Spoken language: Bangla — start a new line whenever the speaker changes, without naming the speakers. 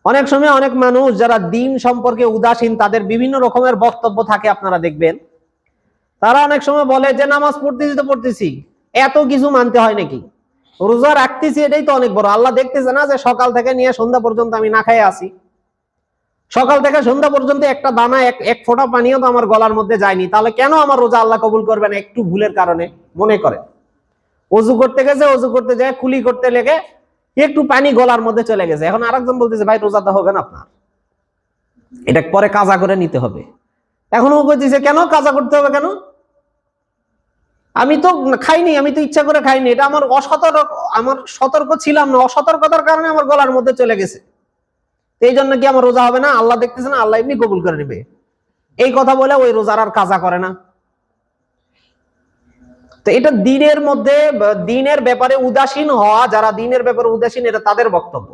অনেক সময় অনেক মানুষ যারা দিন সম্পর্কে উদাসীন, তাদের বিভিন্ন রকমের বক্তব্য থাকে, আপনারা দেখবেন। তারা অনেক সময় বলে যে নামাজ পড়তেছি তো পড়তেছি, এত কিছু মানতে হয় নাকি? রোজা রাখতেছি, এটাই তো অনেক বড়। আল্লাহ দেখতেছে না যে সকাল থেকে নিয়ে সন্ধ্যা পর্যন্ত আমি না খেয়ে আছি? সকাল থেকে সন্ধ্যা পর্যন্ত একটা দানা, এক ফোঁটা পানিও তো আমার গলার মধ্যে যায়নি, তাহলে কেন আমার রোজা আল্লাহ কবুল করবে না একটু ভুলের কারণে? মনে করে অজু করতে গেছে, অজু করতে যায় কুলি করতে লেগে একটু পানি গলার মধ্যে চলে গেছে, এখন আরেকজন বলতেছে ভাই রোজা তো হবে না আপনার, এটা পরে কাজা করে নিতে হবে। এখন ও বলতেছে কেন কাজা করতে হবে কেন? আমি তো খাইনি, আমি তো ইচ্ছা করে খাইনি, এটা আমার আমার সতর্ক ছিলাম না, অসতর্কতার কারণে আমার গলার মধ্যে চলে গেছে, এই জন্য কি আমার রোজা হবে না? আল্লাহ দেখতেছে না, আল্লাহ এমনি কবুল করে নেবে। এই কথা বলে ওই রোজার আর কাজা করে না। তো এটা দিনের মধ্যে, দিনের ব্যাপারে উদাসীন হওয়া, যারা দিনের ব্যাপারে উদাসীন, এটা তাদের বক্তব্য।